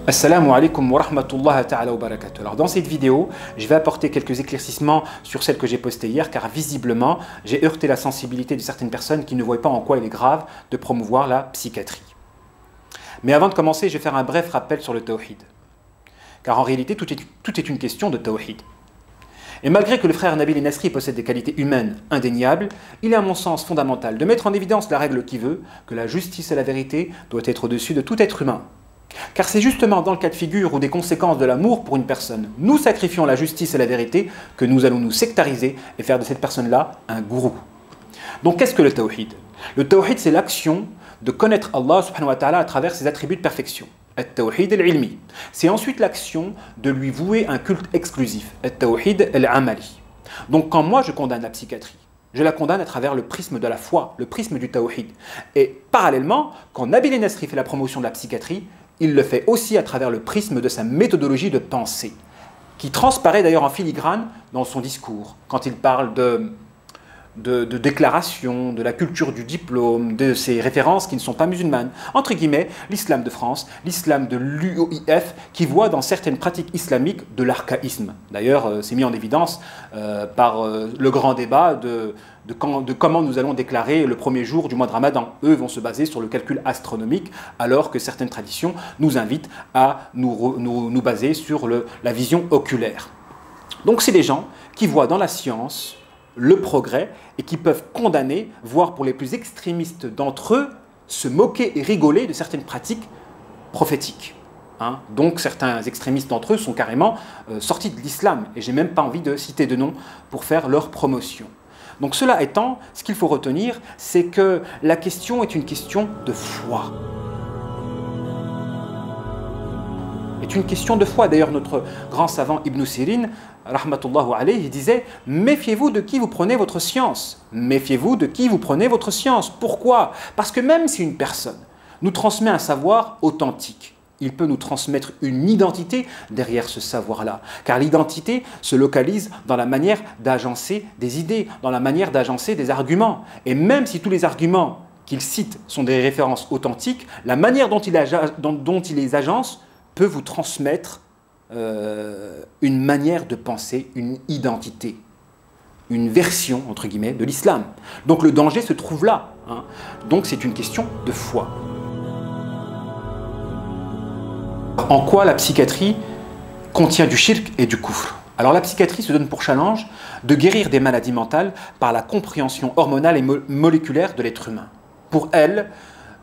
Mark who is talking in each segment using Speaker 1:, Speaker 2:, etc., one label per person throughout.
Speaker 1: Assalamu alaikum wa rahmatullahi ta'ala wa barakatuh. Alors dans cette vidéo, je vais apporter quelques éclaircissements sur celle que j'ai postée hier, car visiblement, j'ai heurté la sensibilité de certaines personnes qui ne voient pas en quoi il est grave de promouvoir la psychiatrie. Mais avant de commencer, je vais faire un bref rappel sur le tawhid. Car en réalité, tout est une question de tawhid. Et malgré que le frère Nabil Nasri possède des qualités humaines indéniables, il est à mon sens fondamental de mettre en évidence la règle qui veut que la justice et la vérité doivent être au-dessus de tout être humain. Car c'est justement dans le cas de figure ou des conséquences de l'amour pour une personne, nous sacrifions la justice et la vérité, que nous allons nous sectariser et faire de cette personne-là un gourou. Donc qu'est-ce que le tawhid? Le tawhid, c'est l'action de connaître Allah subhanahu wa ta'ala à travers ses attributs de perfection. At-tawhid al-ilmi. C'est ensuite l'action de lui vouer un culte exclusif. At-tawhid al-amali. Donc quand moi je condamne la psychiatrie, je la condamne à travers le prisme de la foi, le prisme du tawhid. Et parallèlement, quand Nabil Nasri fait la promotion de la psychiatrie, il le fait aussi à travers le prisme de sa méthodologie de pensée, qui transparaît d'ailleurs en filigrane dans son discours, quand il parle de déclaration, de la culture du diplôme, de ces références qui ne sont pas musulmanes. Entre guillemets, l'islam de France, l'islam de l'UOIF, qui voit dans certaines pratiques islamiques de l'archaïsme. D'ailleurs, c'est mis en évidence par le grand débat de comment nous allons déclarer le premier jour du mois de Ramadan. Eux vont se baser sur le calcul astronomique, alors que certaines traditions nous invitent à nous baser sur la vision oculaire. Donc c'est des gens qui voient dans la science le progrès et qui peuvent condamner, voire pour les plus extrémistes d'entre eux, se moquer et rigoler de certaines pratiques prophétiques. Donc certains extrémistes d'entre eux sont carrément sortis de l'islam, et j'ai même pas envie de citer de noms pour faire leur promotion. Donc cela étant, ce qu'il faut retenir, c'est que la question est une question de foi. C'est une question de foi. D'ailleurs, notre grand savant Ibn Sirin, rahmatullahu alayhi, il disait « Méfiez-vous de qui vous prenez votre science. Méfiez-vous de qui vous prenez votre science. » Pourquoi? Parce que même si une personne nous transmet un savoir authentique, il peut nous transmettre une identité derrière ce savoir-là. Car l'identité se localise dans la manière d'agencer des idées, dans la manière d'agencer des arguments. Et même si tous les arguments qu'il cite sont des références authentiques, la manière dont il les agence peut vous transmettre une manière de penser, une identité, une version, entre guillemets, de l'islam. Donc le danger se trouve là. Donc c'est une question de foi. En quoi la psychiatrie contient du shirk et du kufr? Alors la psychiatrie se donne pour challenge de guérir des maladies mentales par la compréhension hormonale et moléculaire de l'être humain. Pour elle,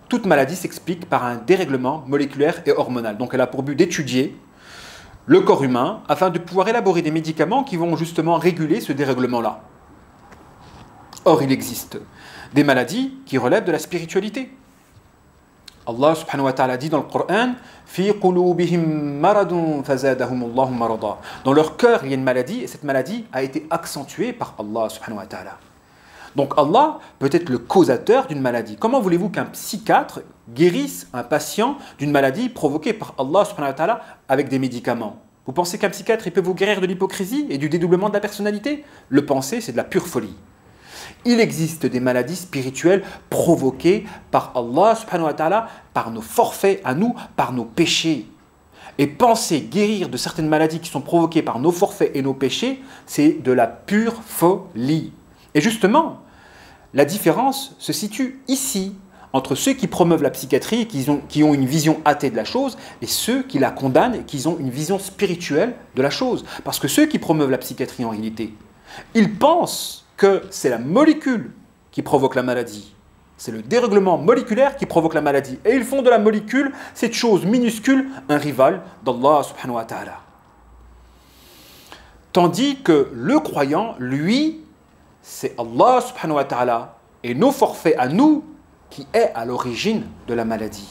Speaker 1: toute maladie s'explique par un dérèglement moléculaire et hormonal. Donc elle a pour but d'étudier le corps humain afin de pouvoir élaborer des médicaments qui vont justement réguler ce dérèglement-là. Or, il existe des maladies qui relèvent de la spiritualité. Allah subhanahu wa ta'ala dit dans le Coran « Fi qulubihim maradun fazadahumullahu marada » Dans leur cœur, il y a une maladie, et cette maladie a été accentuée par Allah subhanahu wa ta'ala. Donc Allah peut être le causateur d'une maladie. Comment voulez-vous qu'un psychiatre guérisse un patient d'une maladie provoquée par Allah subhanahu wa ta'ala avec des médicaments? Vous pensez qu'un psychiatre il peut vous guérir de l'hypocrisie et du dédoublement de la personnalité? Le penser, c'est de la pure folie. Il existe des maladies spirituelles provoquées par Allah subhanahu wa ta'ala, par nos forfaits à nous, par nos péchés. Et penser guérir de certaines maladies qui sont provoquées par nos forfaits et nos péchés, c'est de la pure folie. Et justement, la différence se situe ici, entre ceux qui promeuvent la psychiatrie et qui ont une vision athée de la chose, et ceux qui la condamnent et qui ont une vision spirituelle de la chose. Parce que ceux qui promeuvent la psychiatrie en réalité, ils pensent que c'est la molécule qui provoque la maladie. C'est le dérèglement moléculaire qui provoque la maladie. Et ils font de la molécule, cette chose minuscule, un rival d'Allah subhanahu wa ta'ala. Tandis que le croyant, lui, c'est Allah subhanahu wa ta'ala et nos forfaits à nous qui est à l'origine de la maladie.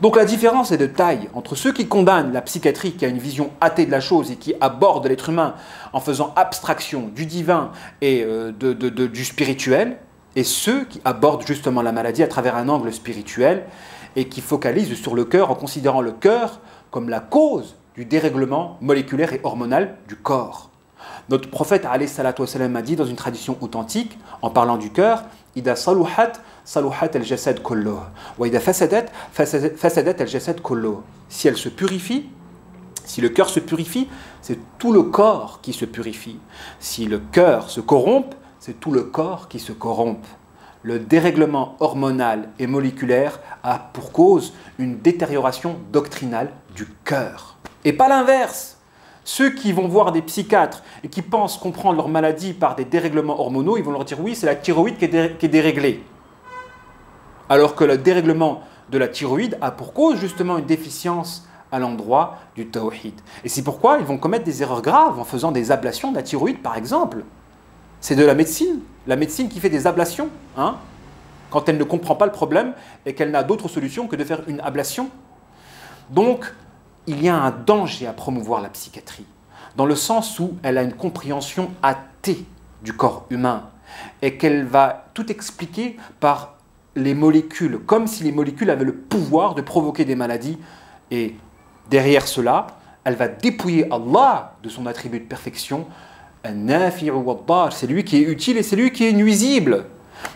Speaker 1: Donc la différence est de taille entre ceux qui condamnent la psychiatrie, qui a une vision athée de la chose et qui aborde l'être humain en faisant abstraction du divin et du spirituel, et ceux qui abordent justement la maladie à travers un angle spirituel et qui focalisent sur le cœur en considérant le cœur comme la cause du dérèglement moléculaire et hormonal du corps. Notre prophète alayhi salatu wassalam a dit dans une tradition authentique, en parlant du cœur, Ida saluhat, saluhat al-jasad kulluh. Wa ida fasadat, fasadat al-jasad kulluh. Si elle se purifie, si le cœur se purifie, c'est tout le corps qui se purifie. Si le cœur se corrompt, c'est tout le corps qui se corrompt. Le dérèglement hormonal et moléculaire a pour cause une détérioration doctrinale du cœur. Et pas l'inverse. Ceux qui vont voir des psychiatres et qui pensent comprendre leur maladie par des dérèglements hormonaux, ils vont leur dire oui, c'est la thyroïde qui est déréglée. Alors que le dérèglement de la thyroïde a pour cause justement une déficience à l'endroit du tawhid. Et c'est pourquoi ils vont commettre des erreurs graves en faisant des ablations de la thyroïde par exemple. C'est de la médecine qui fait des ablations, hein, quand elle ne comprend pas le problème et qu'elle n'a d'autre solution que de faire une ablation. Donc, il y a un danger à promouvoir la psychiatrie, dans le sens où elle a une compréhension athée du corps humain et qu'elle va tout expliquer par les molécules, comme si les molécules avaient le pouvoir de provoquer des maladies. Et derrière cela, elle va dépouiller Allah de son attribut de perfection. C'est lui qui est utile et c'est lui qui est nuisible.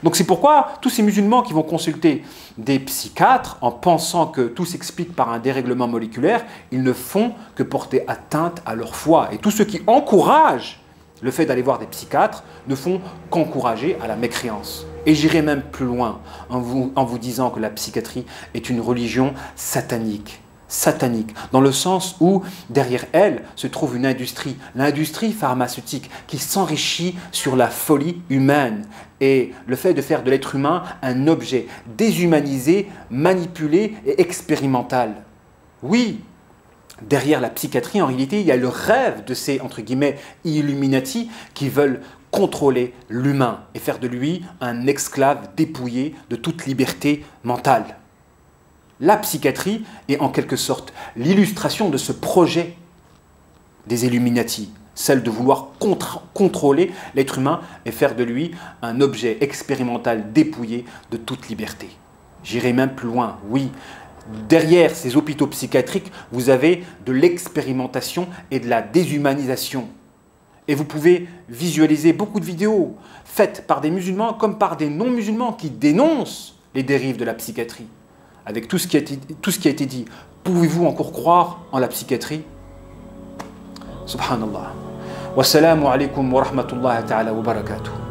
Speaker 1: Donc c'est pourquoi tous ces musulmans qui vont consulter des psychiatres en pensant que tout s'explique par un dérèglement moléculaire, ils ne font que porter atteinte à leur foi. Et tous ceux qui encouragent le fait d'aller voir des psychiatres ne font qu'encourager à la mécréance. Et j'irai même plus loin en vous disant que la psychiatrie est une religion satanique. Satanique, dans le sens où derrière elle se trouve une industrie, l'industrie pharmaceutique qui s'enrichit sur la folie humaine et le fait de faire de l'être humain un objet déshumanisé, manipulé et expérimental. Oui, derrière la psychiatrie, en réalité, il y a le rêve de ces, entre guillemets, Illuminati qui veulent contrôler l'humain et faire de lui un esclave dépouillé de toute liberté mentale. La psychiatrie est en quelque sorte l'illustration de ce projet des Illuminati, celle de vouloir contrôler l'être humain et faire de lui un objet expérimental dépouillé de toute liberté. J'irai même plus loin, oui. Derrière ces hôpitaux psychiatriques, vous avez de l'expérimentation et de la déshumanisation. Et vous pouvez visualiser beaucoup de vidéos faites par des musulmans comme par des non-musulmans qui dénoncent les dérives de la psychiatrie. Avec tout ce qui a été dit, pouvez-vous encore croire en la psychiatrie? Subhanallah. Wassalamu alaikum wa rahmatullahi ta'ala wa barakatuh.